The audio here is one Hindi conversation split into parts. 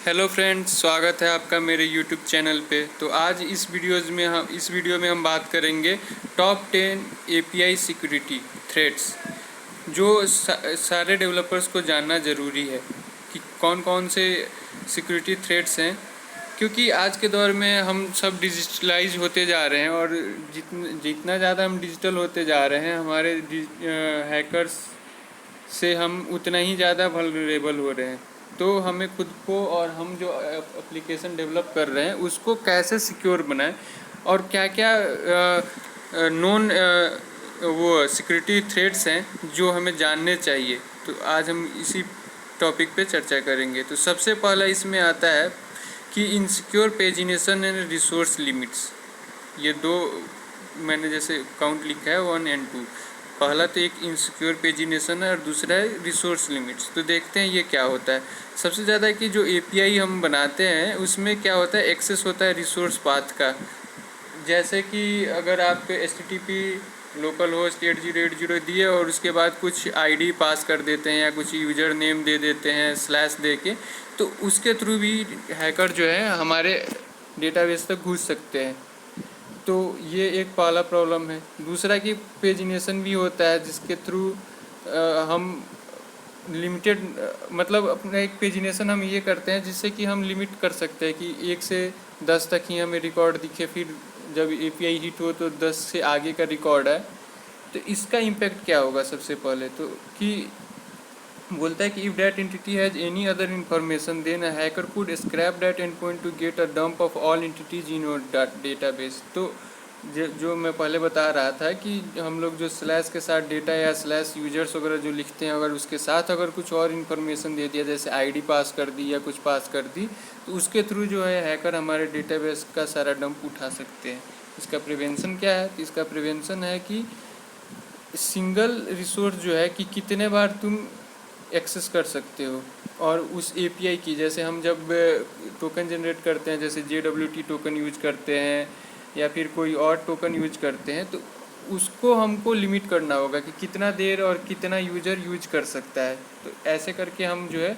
हेलो फ्रेंड्स, स्वागत है आपका मेरे यूट्यूब चैनल पे। तो आज इस वीडियो में हम बात करेंगे टॉप 10 एपीआई सिक्योरिटी थ्रेट्स जो सारे डेवलपर्स को जानना ज़रूरी है कि कौन कौन से सिक्योरिटी थ्रेट्स हैं, क्योंकि आज के दौर में हम सब डिजिटलाइज होते जा रहे हैं और जितना ज़्यादा हम डिजिटल होते जा रहे हैं हमारे हैकर्स से हम उतना ही ज़्यादा वल्नरेबल हो रहे हैं। तो हमें खुद को और हम जो एप्लीकेशन डेवलप कर रहे हैं उसको कैसे सिक्योर बनाएं और क्या क्या नॉन वो सिक्योरिटी थ्रेट्स हैं जो हमें जानने चाहिए, तो आज हम इसी टॉपिक पे चर्चा करेंगे। तो सबसे पहला इसमें आता है कि insecure pagination and resource limits. ये दो मैंने जैसे काउंट लिखा है 1 और 2। पहला तो एक इनसिक्योर पेजिनेशन है और दूसरा है रिसोर्स लिमिट्स। तो देखते हैं ये क्या होता है। सबसे ज़्यादा कि जो एपीआई हम बनाते हैं उसमें क्या होता है, एक्सेस होता है रिसोर्स पाथ का। जैसे कि अगर आप HTTP लोकल होस्ट 8080 दिए और उसके बाद कुछ आईडी पास कर देते हैं या कुछ यूज़र नेम दे देते हैं स्लैश दे के, तो उसके थ्रू भी हैकर जो है हमारे डेटाबेस तक घुस सकते हैं। तो ये एक पहला प्रॉब्लम है। दूसरा कि पेजिनेशन भी होता है जिसके थ्रू हम लिमिटेड मतलब अपना एक पेजिनेशन हम ये करते हैं जिससे कि हम लिमिट कर सकते हैं कि 1 से 10 तक ही हमें रिकॉर्ड दिखे, फिर जब एपीआई हिट हो तो 10 से आगे का रिकॉर्ड है। तो इसका इम्पैक्ट क्या होगा सबसे पहले तो कि बोलता है कि if that entity has any other information then a hacker could scrape that end point to get a dump of all entities in your database. तो जो मैं पहले बता रहा था कि हम लोग जो स्लैश के साथ डेटा या स्लैश यूजर्स वगैरह जो लिखते हैं, अगर उसके साथ अगर कुछ और इन्फॉर्मेशन दे दिया, जैसे आईडी पास कर दी या कुछ पास कर दी, तो उसके थ्रू जो है हैकर हमारे डेटाबेस का सारा डंप उठा सकते हैं। इसका प्रिवेंशन क्या है? इसका प्रिवेंशन है कि सिंगल रिसोर्स जो है कि कितने बार तुम एक्सेस कर सकते हो, और उस एपीआई की, जैसे हम जब टोकन जनरेट करते हैं, जैसे JWT टोकन यूज करते हैं या फिर कोई और टोकन यूज करते हैं, तो उसको हमको लिमिट करना होगा कि कितना देर और कितना यूज़र यूज कर सकता है। तो ऐसे करके हम जो है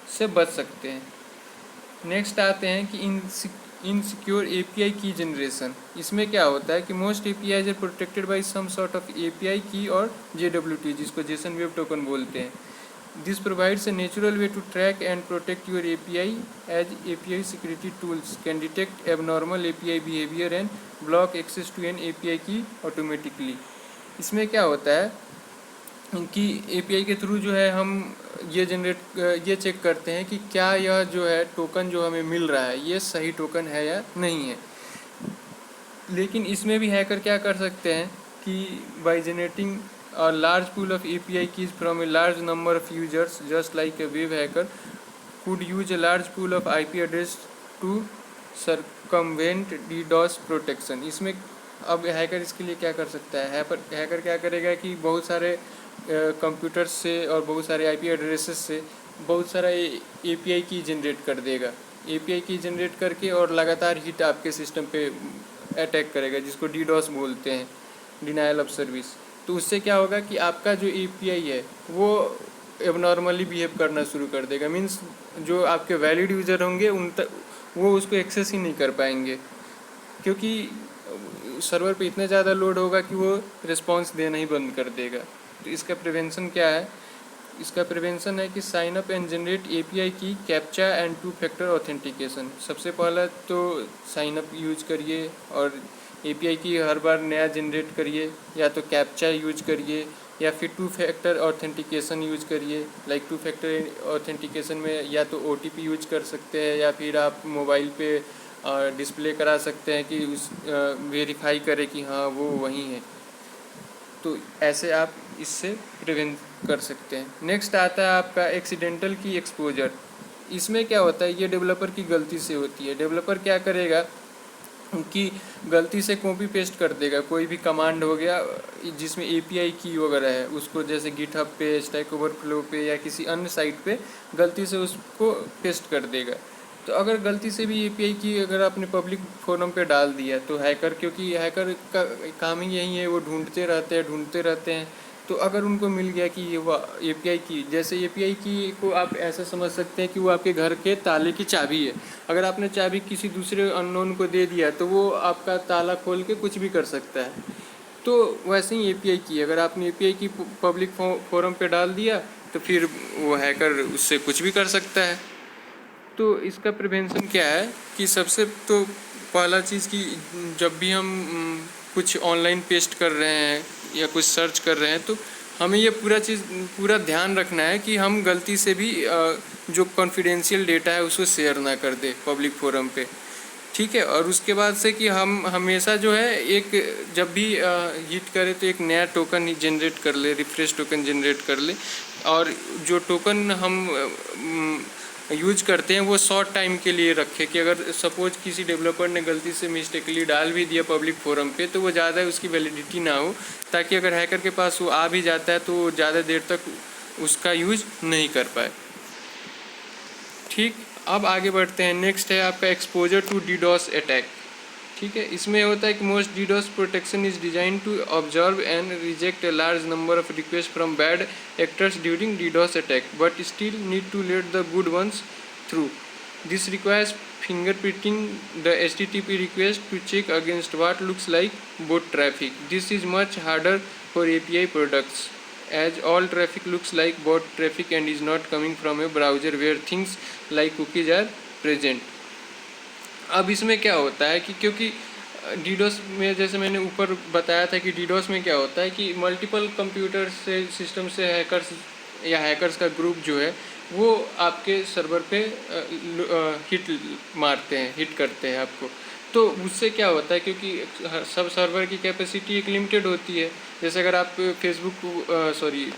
से बच सकते हैं। नेक्स्ट आते हैं कि इनसिक्योर एपीआई की जनरेशन। इसमें क्या होता है कि most APIs are protected by some sort of API key और JWT, जिसको जेसन वेब टोकन बोलते हैं। This provides a natural way to track and protect your API, as API security tools can detect abnormal API behavior and block access to an API key automatically। इसमें क्या होता है कि API के थ्रू जो है हम ये चेक करते हैं कि क्या यह जो है टोकन जो हमें मिल रहा है ये सही टोकन है या नहीं है। लेकिन इसमें भी हैकर क्या कर सकते हैं कि by generating a large pool of API keys from a large number of users, just like a web hacker could use a large pool of IP address to circumvent DDoS protection। इसमें अब हैकर इसके लिए क्या कर सकता है, हैकर क्या करेगा कि बहुत सारे कंप्यूटर से और बहुत सारे IP एड्रेसेस से बहुत सारा API की जनरेट कर देगा। API की जनरेट करके और लगातार हिट आपके सिस्टम पे अटैक करेगा, जिसको DDoS बोलते हैं, डिनायल ऑफ सर्विस। तो उससे क्या होगा कि आपका जो एपीआई है वो एबनॉर्मली बिहेव करना शुरू कर देगा। मीन्स जो आपके वैलिड यूज़र होंगे उन तक वो उसको एक्सेस ही नहीं कर पाएंगे, क्योंकि सर्वर पे इतना ज़्यादा लोड होगा कि वो रिस्पॉन्स देना ही बंद कर देगा। तो इसका प्रिवेंशन क्या है? इसका प्रिवेंशन है कि sign up and generate API key captcha and 2 factor authentication. सबसे पहला तो साइन अप यूज करिए और एपीआई की हर बार नया जनरेट करिए, या तो कैप्चा यूज करिए या फिर 2 फैक्टर ऑथेंटिकेशन यूज करिए। लाइक 2 फैक्टर ऑथेंटिकेशन में या तो OTP यूज कर सकते हैं या फिर आप मोबाइल पे डिस्प्ले करा सकते हैं कि उस वेरीफाई करे कि हाँ वो वही है। तो ऐसे आप इससे प्रिवेंट कर सकते हैं। नेक्स्ट आता है आपका एक्सीडेंटल की एक्सपोजर। इसमें क्या होता है, ये डेवलपर की गलती से होती है। डेवलपर क्या करेगा कि गलती से कॉपी पेस्ट कर देगा, कोई भी कमांड हो गया जिसमें एपीआई की वगैरह है उसको, जैसे गिटहब पे, स्टैक ओवरफ्लो पे या किसी अन्य साइट पे गलती से उसको पेस्ट कर देगा। तो अगर गलती से भी एपीआई की अगर आपने पब्लिक फोरम पे डाल दिया तो हैकर, क्योंकि हैकर का काम ही यही है, वो ढूंढते रहते हैं तो अगर उनको मिल गया कि ये वो एपीआई की, जैसे एपीआई की को आप ऐसा समझ सकते हैं कि वो आपके घर के ताले की चाबी है। अगर आपने चाबी किसी दूसरे अननोन को दे दिया तो वो आपका ताला खोल के कुछ भी कर सकता है। तो वैसे ही एपीआई की, अगर आपने एपीआई की पब्लिक फोरम पे डाल दिया तो फिर वो हैकर उससे कुछ भी कर सकता है। तो इसका प्रिवेंशन क्या है कि सबसे तो पहला चीज़ कि जब भी हम कुछ ऑनलाइन पेस्ट कर रहे हैं या कुछ सर्च कर रहे हैं तो हमें ये पूरा ध्यान रखना है कि हम गलती से भी जो कॉन्फिडेंशियल डेटा है उसको शेयर ना कर दे पब्लिक फोरम पे, ठीक है। और उसके बाद से कि हम हमेशा जो है एक जब भी हिट करें तो एक नया टोकन जनरेट कर ले, रिफ्रेश टोकन जनरेट कर ले। और जो टोकन हम यूज करते हैं वो शॉर्ट टाइम के लिए रखें कि अगर सपोज किसी डेवलपर ने गलती से मिस्टेकली डाल भी दिया पब्लिक फोरम पे तो वो ज़्यादा उसकी वैलिडिटी ना हो, ताकि अगर हैकर के पास वो आ भी जाता है तो ज़्यादा देर तक उसका यूज नहीं कर पाए, ठीक। अब आगे बढ़ते हैं। नेक्स्ट है आपका एक्सपोजर टू डीडॉस अटैक, ठीक है। इसमें होता है कि most DDoS protection is design to observe and reject a large number of request from bad actors during DDoS attack but still need to let the good ones through. This requires fingerprinting the HTTP request to check against what looks like bot traffic. This is much harder for API products as all traffic looks like bot traffic and is not coming from a browser where things like cookies are present. अब इसमें क्या होता है कि क्योंकि डीडोस में जैसे मैंने ऊपर बताया था कि डीडोस में क्या होता है कि मल्टीपल कंप्यूटर से सिस्टम से हैकर्स या हैकर्स का ग्रुप जो है वो आपके सर्वर पे हिट मारते हैं, हिट करते हैं आपको। तो उससे क्या होता है, क्योंकि सब सर्वर की कैपेसिटी एक लिमिटेड होती है। जैसे अगर आप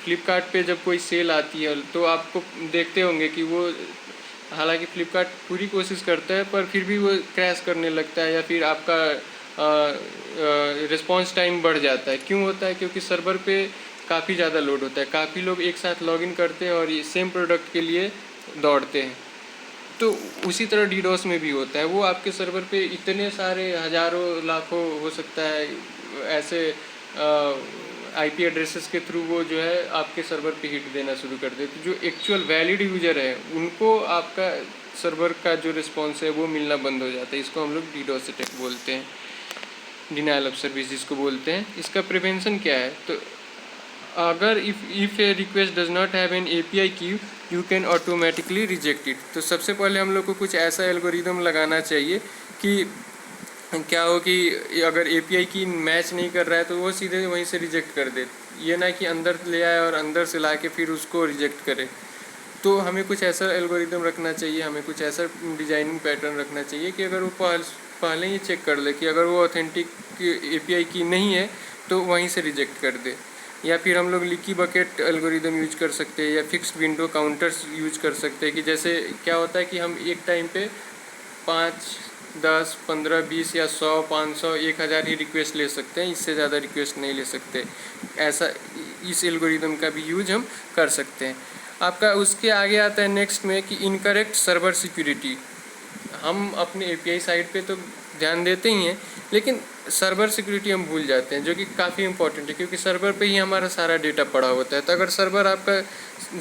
फ्लिपकार्ट पे जब कोई सेल आती है तो आपको देखते होंगे कि वो, हालांकि फ्लिपकार्ट पूरी कोशिश करता है पर फिर भी वो क्रैश करने लगता है या फिर आपका रिस्पॉन्स टाइम बढ़ जाता है। क्यों होता है? क्योंकि सर्वर पे काफ़ी ज़्यादा लोड होता है, काफ़ी लोग एक साथ लॉगिन करते हैं और ये सेम प्रोडक्ट के लिए दौड़ते हैं। तो उसी तरह डीडोस में भी होता है, वो आपके सर्वर पे इतने सारे हज़ारों लाखों हो सकता है ऐसे आईपी एड्रेसेस के थ्रू वो जो है आपके सर्वर पे हिट देना शुरू कर देते। जो एक्चुअल वैलिड यूज़र है उनको आपका सर्वर का जो रिस्पॉन्स है वो मिलना बंद हो जाता है। इसको हम लोग डीडोस अटैक बोलते हैं, डिनायल ऑफ सर्विस जिसको बोलते हैं। इसका प्रिवेंशन क्या है? तो अगर if A request does not have an API की you can automatically reject it. तो सबसे पहले हम लोग को कुछ ऐसा एल्गोरिदम लगाना चाहिए कि क्या हो कि अगर API की मैच नहीं कर रहा है तो वो सीधे वहीं से रिजेक्ट कर दे, ये ना कि अंदर ले आए और अंदर से ला के फिर उसको रिजेक्ट करे। तो हमें कुछ ऐसा एल्गोरिदम रखना चाहिए, हमें कुछ ऐसा डिजाइनिंग पैटर्न रखना चाहिए कि अगर वो पहले ही चेक कर ले कि अगर वो ऑथेंटिक API की नहीं है तो वहीं से रिजेक्ट कर दे। या फिर हम लोग लीकी बकेट एल्गोरिदम यूज कर सकते हैं या फिक्स्ड विंडो काउंटर्स यूज कर सकते हैं कि जैसे क्या होता है कि हम एक टाइम पे 5, 10, 15, 20 या 100, 500, 1000 ही रिक्वेस्ट ले सकते हैं, इससे ज़्यादा रिक्वेस्ट नहीं ले सकते। ऐसा इस एल्गोरिदम का भी यूज हम कर सकते हैं। आपका उसके आगे आता है नेक्स्ट में कि इनकरेक्ट सर्वर सिक्योरिटी। हम अपने API साइट पे तो ध्यान देते ही हैं लेकिन सर्वर सिक्योरिटी हम भूल जाते हैं, जो कि काफ़ी इंपॉर्टेंट है क्योंकि सर्वर पे ही हमारा सारा डेटा पड़ा होता है। तो अगर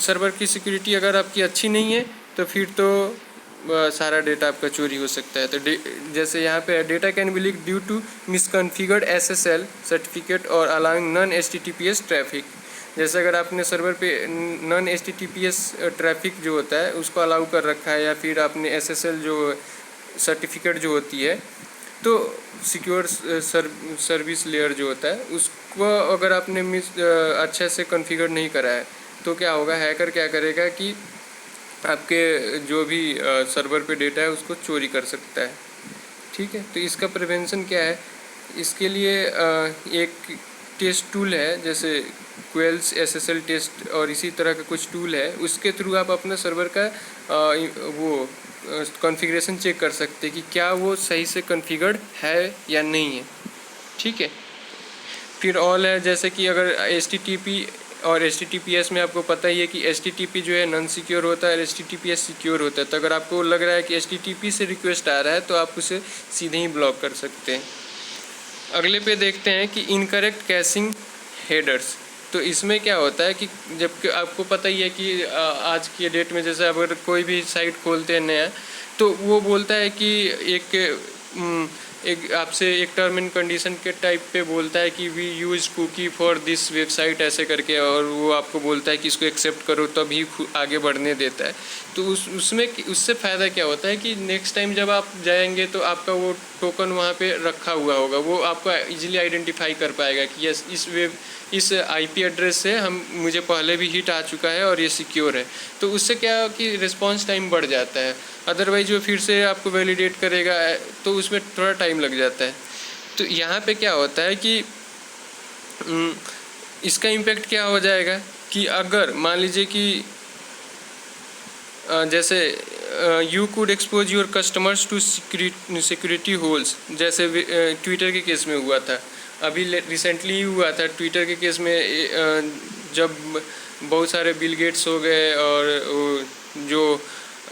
सर्वर की सिक्योरिटी अगर आपकी अच्छी नहीं है तो फिर तो सारा डेटा आपका चोरी हो सकता है। तो जैसे यहाँ पे data can be leak due to misconfigured SSL certificate और अलाउइंग नॉन HTTPS ट्रैफिक। जैसे अगर आपने सर्वर पे नॉन HTTPS ट्रैफिक जो होता है उसको अलाउ कर रखा है या फिर आपने SSL जो सर्टिफिकेट जो होती है तो सिक्योर सर्विस लेयर जो होता है उसको अगर आपने अच्छे से कॉन्फ़िगर नहीं करा है तो क्या होगा, हैकर क्या करेगा कि आपके जो भी सर्वर पे डेटा है उसको चोरी कर सकता है, ठीक है। तो इसका प्रिवेंशन क्या है? इसके लिए एक टेस्ट टूल है जैसे क्वेल्स SSL टेस्ट और इसी तरह का कुछ टूल है, उसके थ्रू आप अपना सर्वर का वो कॉन्फ़िगरेशन चेक कर सकते हैं कि क्या वो सही से कॉन्फ़िगर्ड है या नहीं है, ठीक है। फिर ऑल है, जैसे कि अगर HTTP और HTTPS में आपको पता ही है कि HTTP जो है नॉन सिक्योर होता है और HTTPS सिक्योर होता है। तो अगर आपको लग रहा है कि HTTP से रिक्वेस्ट आ रहा है तो आप उसे सीधे ही ब्लॉक कर सकते हैं। अगले पे देखते हैं कि इनकरेक्ट कैशिंग हेडर्स। तो तो इसमें क्या होता है कि जबकि आपको पता ही है कि आज की डेट में जैसे अगर कोई भी साइट खोलते हैं नया, तो वो बोलता है कि एक आपसे एक टर्म एंड कंडीशन के टाइप पे बोलता है कि we use cookie for this website ऐसे करके, और वो आपको बोलता है कि इसको एक्सेप्ट करो तभी आगे बढ़ने देता है। तो उसमें उससे फ़ायदा क्या होता है कि नेक्स्ट टाइम जब आप जाएंगे तो आपका वो टोकन वहाँ पे रखा हुआ होगा, वो आपका इजीली आइडेंटिफाई कर पाएगा कि यस इस आईपी एड्रेस से मुझे पहले भी हिट आ चुका है और ये सिक्योर है। तो उससे क्या कि रिस्पॉन्स टाइम बढ़ जाता है। अदरवाइज वो फिर से आपको वैलिडेट करेगा तो उसमें थोड़ा टाइम लग जाता है। तो यहाँ पे क्या होता है कि इसका इम्पेक्ट क्या हो जाएगा कि अगर मान लीजिए कि जैसे you could expose your customers to security holes, जैसे ट्विटर के केस में हुआ था, अभी रिसेंटली ही हुआ था ट्विटर के केस में, जब बहुत सारे बिल गेट्स हो गए और जो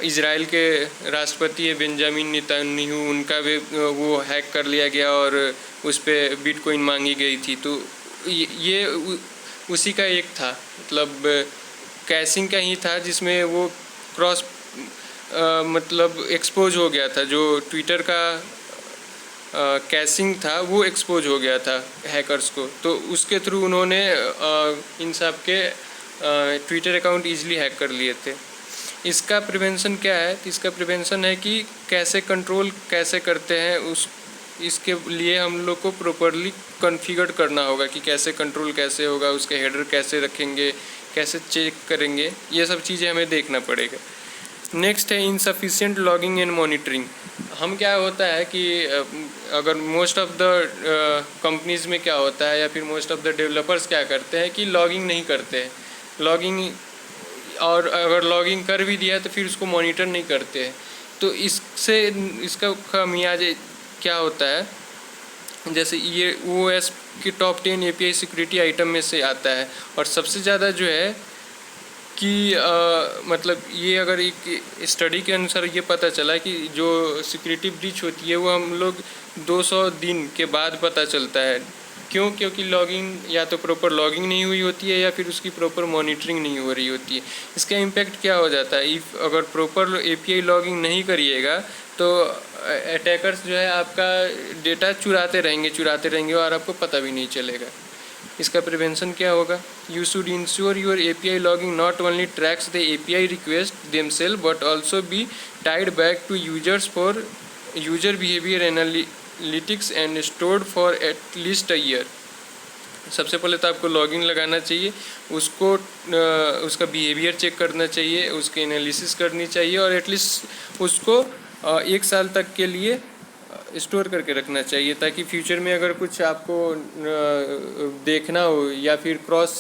इजराइल के राष्ट्रपति है बेंजामिन नेतन्याहू, उनका भी वो हैक कर लिया गया और उस पर बिटकॉइन मांगी गई थी। तो ये उसी का एक था, मतलब कैशिंग का ही था जिसमें वो क्रॉस मतलब एक्सपोज हो गया था। जो ट्विटर का कैशिंग था वो एक्सपोज हो गया था हैकर्स को, तो उसके थ्रू उन्होंने इन सब के ट्विटर अकाउंट ईजिली हैक कर लिए थे। इसका प्रिवेंशन क्या है? इसका प्रिवेंशन है कि कैसे कंट्रोल कैसे करते हैं, इसके लिए हम लोग को प्रॉपरली कॉन्फ़िगर करना होगा कि कैसे कंट्रोल कैसे होगा, उसके हेडर कैसे रखेंगे, कैसे चेक करेंगे, ये सब चीज़ें हमें देखना पड़ेगा। नेक्स्ट है इनसफिशिएंट लॉगिंग एंड मॉनिटरिंग। हम क्या होता है कि अगर मोस्ट ऑफ द कंपनीज़ में क्या होता है या फिर मोस्ट ऑफ द डेवलपर्स क्या करते हैं कि लॉगिंग नहीं करते हैं, लॉगिंग, और अगर लॉगिंग कर भी दिया तो फिर उसको मॉनिटर नहीं करते हैं। तो इसका खामियाजा क्या होता है, जैसे ये OS की टॉप 10 API सिक्योरिटी आइटम में से आता है, और सबसे ज़्यादा जो है कि मतलब ये अगर एक स्टडी के अनुसार ये पता चला कि जो सिक्योरिटी ब्रीच होती है वो हम लोग 200 दिन के बाद पता चलता है। क्यों? क्योंकि लॉगिंग या तो प्रॉपर लॉगिंग नहीं हुई होती है या फिर उसकी प्रॉपर मॉनिटरिंग नहीं हो रही होती है। इसका इम्पैक्ट क्या हो जाता है, अगर प्रॉपर API लॉगिंग नहीं करिएगा तो अटैकर्स जो है आपका डेटा चुराते रहेंगे और आपको पता भी नहीं चलेगा। इसका प्रिवेंशन क्या होगा? You should ensure your API logging not only tracks the API request themself but also be tied back to users for user behaviour analytics and stored for at least a year. सबसे पहले तो आपको लॉगिन लगाना चाहिए, उसको उसका बिहेवियर चेक करना चाहिए, उसकी एनालिसिस करनी चाहिए और एटलीस्ट उसको 1 साल तक के लिए स्टोर करके रखना चाहिए, ताकि फ्यूचर में अगर कुछ आपको देखना हो या फिर क्रॉस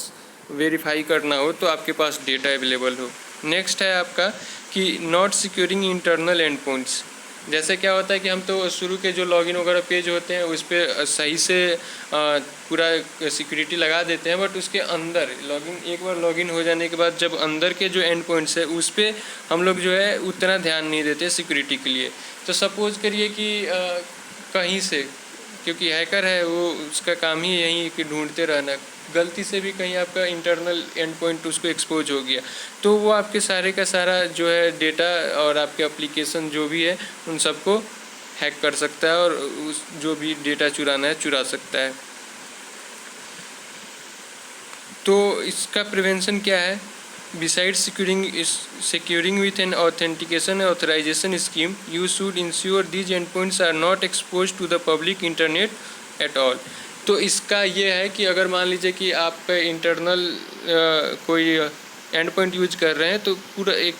वेरीफाई करना हो तो आपके पास डेटा अवेलेबल हो। नेक्स्ट है आपका कि not securing internal and points. जैसे क्या होता है कि हम तो शुरू के जो लॉगिन वगैरह पेज होते हैं उस पर सही से पूरा सिक्योरिटी लगा देते हैं, बट उसके अंदर एक बार लॉगिन हो जाने के बाद जब अंदर के जो एंड पॉइंट्स है उस पर हम लोग जो है उतना ध्यान नहीं देते सिक्योरिटी के लिए। तो सपोज़ करिए कि कहीं से, क्योंकि हैकर है वो उसका काम ही यही कि ढूंढते रहना, गलती से भी कहीं आपका इंटरनल एंड पॉइंट उसको एक्सपोज हो गया तो वो आपके सारे का सारा जो है डेटा और आपके एप्लीकेशन जो भी है उन सबको हैक कर सकता है और उस जो भी डेटा चुराना है चुरा सकता है। तो इसका प्रिवेंशन क्या है? Besides securing with an authentication and authorization scheme, you should ensure these endpoints are not exposed to the public internet at all. तो इसका ये है कि अगर मान लीजिए कि आप इंटरनल कोई एंड पॉइंट यूज कर रहे हैं तो पूरा एक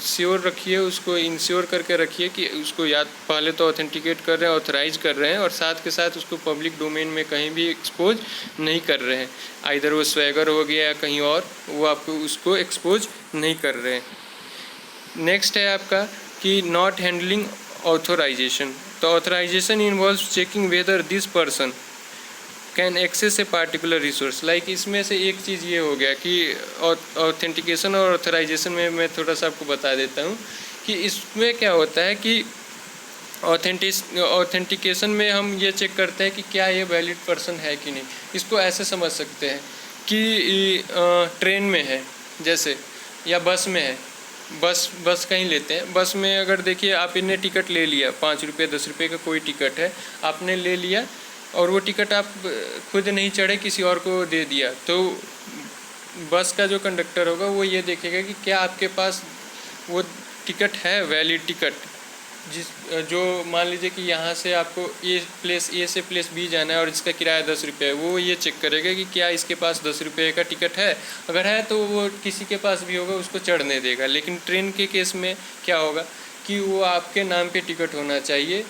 श्योर रखिए, उसको इंश्योर करके रखिए कि उसको याद पहले तो ऑथेंटिकेट कर रहे हैं, ऑथराइज कर रहे हैं और साथ के साथ उसको पब्लिक डोमेन में कहीं भी एक्सपोज नहीं कर रहे हैं। आइदर वो स्वैगर हो गया या कहीं और, वो आपको उसको एक्सपोज नहीं कर रहे हैं। नेक्स्ट है आपका कि नॉट हैंडलिंग ऑथोराइजेशन। तो authorisation involves checking whether this person can access a particular resource. Like इसमें से एक चीज़ ये हो गया कि ऑथेंटिकेशन और ऑथराइजेशन में मैं थोड़ा सा आपको बता देता हूँ कि इसमें क्या होता है कि ऑथेंटिकेशन में हम ये चेक करते हैं कि क्या ये वैलिड पर्सन है कि नहीं। इसको ऐसे समझ सकते हैं कि ट्रेन में है जैसे, या बस में है, बस कहीं लेते हैं। बस में अगर देखिए आपने टिकट ले लिया, 5 रुपये 10 रुपये का कोई टिकट है, आपने ले लिया और वो टिकट आप खुद नहीं चढ़े, किसी और को दे दिया, तो बस का जो कंडक्टर होगा वो ये देखेगा कि क्या आपके पास वो टिकट है, वैलिड टिकट, जो मान लीजिए कि यहाँ से आपको ए से प्लेस बी जाना है और इसका किराया 10 रुपये है, वो ये चेक करेगा कि क्या इसके पास 10 रुपये का टिकट है। अगर है तो वो किसी के पास भी होगा उसको चढ़ने देगा। लेकिन ट्रेन के केस में क्या होगा कि वो आपके नाम पे टिकट होना चाहिए।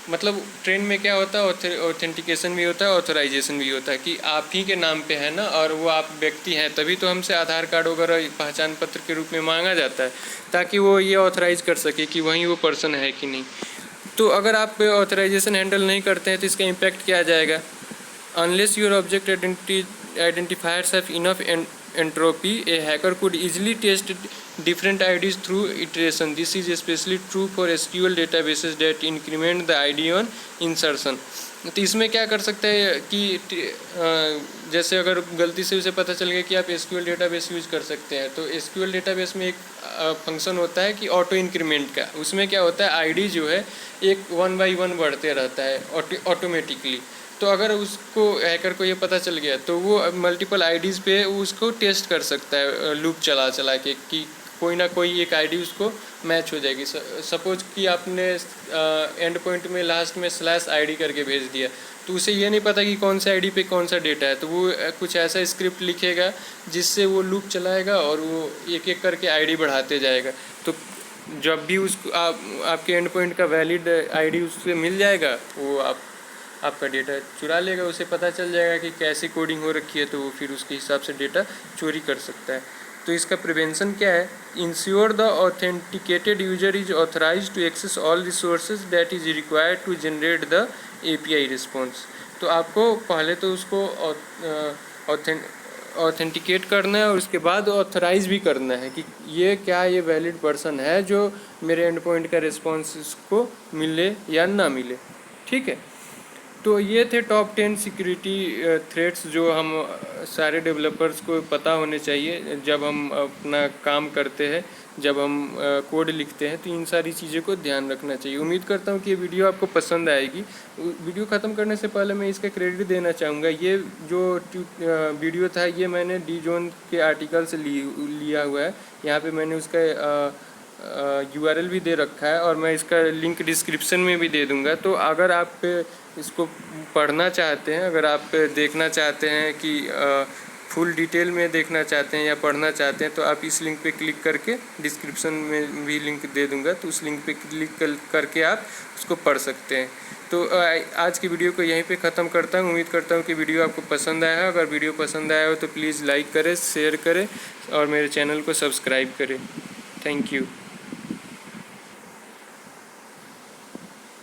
मतलब ट्रेन में क्या होता है, ऑथेंटिकेशन भी होता है, ऑथराइजेशन भी होता है कि आप ही के नाम पे है ना, और वो आप व्यक्ति हैं, तभी तो हमसे आधार कार्ड वगैरह पहचान पत्र के रूप में मांगा जाता है, ताकि वो ये ऑथराइज कर सके कि वहीं वो पर्सन है कि नहीं। तो अगर आप ऑथराइजेशन हैंडल नहीं करते हैं तो इसका इम्पैक्ट क्या आ जाएगा? Unless your object identifiers have enough entropy, a hacker could easily test different IDs through iteration. This is especially true for SQL databases that increment the ID on insertion. तो इसमें क्या कर सकते हैं कि जैसे अगर गलती से उसे पता चल गया कि आप SQL डेटाबेस यूज़ कर सकते हैं, तो SQL डेटाबेस में एक फंक्शन होता है कि ऑटो इंक्रीमेंट का। उसमें क्या होता है, ID जो है एक 1 by 1 बढ़ते रहता है ऑटोमेटिकली। तो अगर उसको हैकर को ये पता चल गया तो वो मल्टीपल आईडीज़ पे उसको टेस्ट कर सकता है लूप चला चला के कि कोई ना कोई एक आईडी उसको मैच हो जाएगी। सपोज कि आपने एंड पॉइंट में लास्ट में /ID करके भेज दिया, तो उसे ये नहीं पता कि कौन सा आईडी पे कौन सा डेटा है, तो वो कुछ ऐसा स्क्रिप्ट लिखेगा जिससे वो लूप चलाएगा और वो एक एक करके आईडी बढ़ाते जाएगा। तो जब भी उसको आपके एंड पॉइंट का वैलिड आईडी उससे मिल जाएगा, वो आपका डेटा चुरा लेगा। उसे पता चल जाएगा कि कैसी कोडिंग हो रखी है, तो वो फिर उसके हिसाब से डेटा चोरी कर सकता है। तो इसका प्रिवेंशन क्या है? Ensure the authenticated user is authorised to access all resources that is required to generate the API response. तो आपको पहले तो उसको ऑथेंटिकेट करना है और उसके बाद ऑथराइज भी करना है कि ये वैलिड पर्सन है जो मेरे एंड पॉइंट का रिस्पॉन्स को मिले या ना मिले। ठीक है, तो ये थे टॉप 10 सिक्योरिटी थ्रेट्स जो हम सारे डेवलपर्स को पता होने चाहिए जब हम अपना काम करते हैं, जब हम कोड लिखते हैं, तो इन सारी चीज़ों को ध्यान रखना चाहिए। उम्मीद करता हूँ कि ये वीडियो आपको पसंद आएगी। वीडियो ख़त्म करने से पहले मैं इसका क्रेडिट देना चाहूँगा। ये जो वीडियो था ये मैंने डीजोन के आर्टिकल से लिया हुआ है। यहाँ पे मैंने उसका URL भी दे रखा है और मैं इसका लिंक डिस्क्रिप्शन में भी दे दूँगा। तो अगर आप इसको पढ़ना चाहते हैं, अगर आप देखना चाहते हैं कि फुल डिटेल में देखना चाहते हैं या पढ़ना चाहते हैं, तो आप इस लिंक पे क्लिक करके, डिस्क्रिप्शन में भी लिंक दे दूंगा, तो उस लिंक पे क्लिक करके आप उसको पढ़ सकते हैं। तो आज की वीडियो को यहीं पे ख़त्म करता हूँ। उम्मीद करता हूँ कि वीडियो आपको पसंद आया है। अगर वीडियो पसंद आया हो तो प्लीज़ लाइक करें, शेयर करें और मेरे चैनल को सब्सक्राइब करें। Thank you.